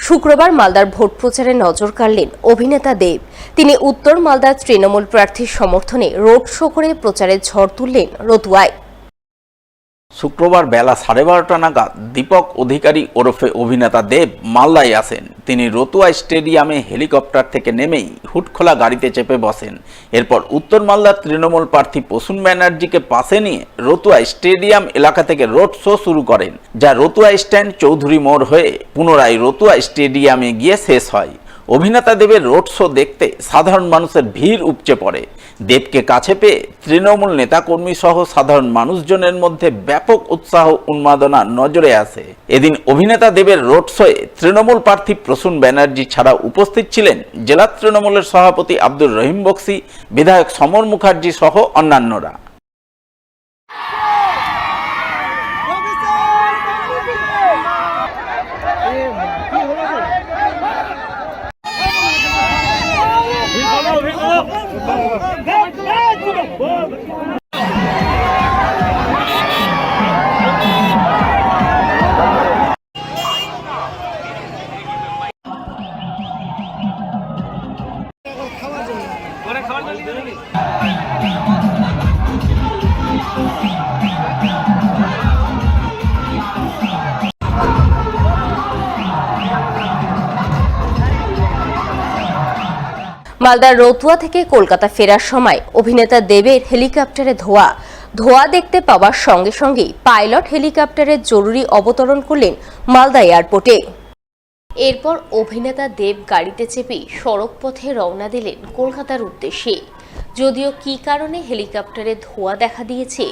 শুক্রবার মালদার ভোট প্রচারে নজর কাড়লেন অভিনেতা দেব। তিনি উত্তর মালদার তৃণমূল প্রার্থীর সমর্থনে রোড শো করে প্রচারের ঝড় তুললেন রতুয়ায়। শুক্রবার বেলা 12:30 নাগাদ দীপক অধিকারী ওরফে অভিনেতা দেব মালদায় আসেন। তিনি রতুয়া স্টেডিয়ামে হেলিকপ্টার থেকে নেমেই হুটখোলা গাড়িতে চেপে বসেন। এরপর উত্তর মালদার তৃণমূল প্রার্থী প্রসূন ব্যানার্জিকে পাশে নিয়ে রতুয়া স্টেডিয়াম এলাকা থেকে রোড শো শুরু করেন, যা রতুয়া স্ট্যান্ড চৌধুরী মোড় হয়ে পুনরায় রতুয়া স্টেডিয়ামে গিয়ে শেষ হয়। অভিনেতা দেবের রোড শো দেখতে সাধারণ মানুষের ভিড় উপচে পড়ে। দেবকে কাছে পেয়ে তৃণমূল নেতাকর্মী সহ সাধারণ মানুষজনের মধ্যে ব্যাপক উৎসাহ উন্মাদনা নজরে আসে। এদিন অভিনেতা দেবের রোড শোয়ে তৃণমূল প্রার্থী প্রসূন ব্যানার্জি ছাড়া উপস্থিত ছিলেন জেলা তৃণমূলের সভাপতি আব্দুর রহিম বক্সি, বিধায়ক সমর মুখার্জি সহ অন্যান্যরা। মালদার রতুয়া থেকে কলকাতা ফেরার সময় অভিনেতা দেবের হেলিকপ্টারে ধোঁয়া দেখতে পাওয়ার সঙ্গে সঙ্গেই পাইলট হেলিকপ্টারের জরুরি অবতরণ করলেন মালদা এয়ারপোর্টে। এরপর অভিনেতা দেব গাড়িতে চেপে সড়ক পথে রওনা দিলেন কলকাতার উদ্দেশ্যে। যদিও কী কারণে হেলিকপ্টারে ধোঁয়া দেখা দিয়েছে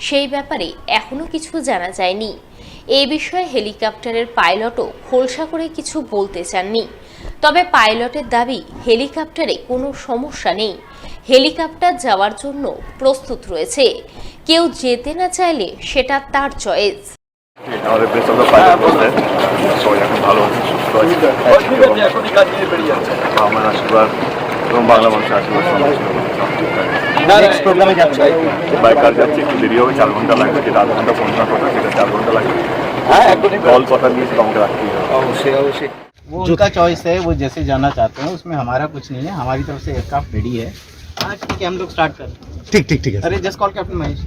সেই ব্যাপারে এখনো কিছু জানা যায়নি। এ বিষয়ে হেলিকপ্টারের পাইলটও খোলসা করে কিছু বলতে চাননি। তবে পাইলটের দাবি, হেলিকপ্টারে কোনো সমস্যা নেই, হেলিকপ্টার যাওয়ার জন্য প্রস্তুত রয়েছে। কেউ যেতে না চাইলে সেটা তার চয়েস। আমাদের বেসরকারি পাইলট বললেন সবাই এখন ভালো আছে, সুস্থ আছে, আমার আশীর্বাদ এবং বাংলা মানুষের আশীর্বাদ বাইকার যাচ্ছে, একটু দেরি হবে, 4 ঘন্টা লাগবে, যেটা 8 ঘন্টা 15 কথা, সেটা 4 ঘন্টা লাগবে। कॉल पता नहीं से काउंटर रखती है अवश्य वो उनका चॉइस है, वो जैसे जाना चाहते हैं, उसमें हमारा कुछ नहीं है। हमारी तरफ से एयरक्राफ्ट रेडी है। हाँ ठीक है, हम लोग स्टार्ट करते हैं। ठीक है। अरे जस्ट कॉल कैप्टन महेश।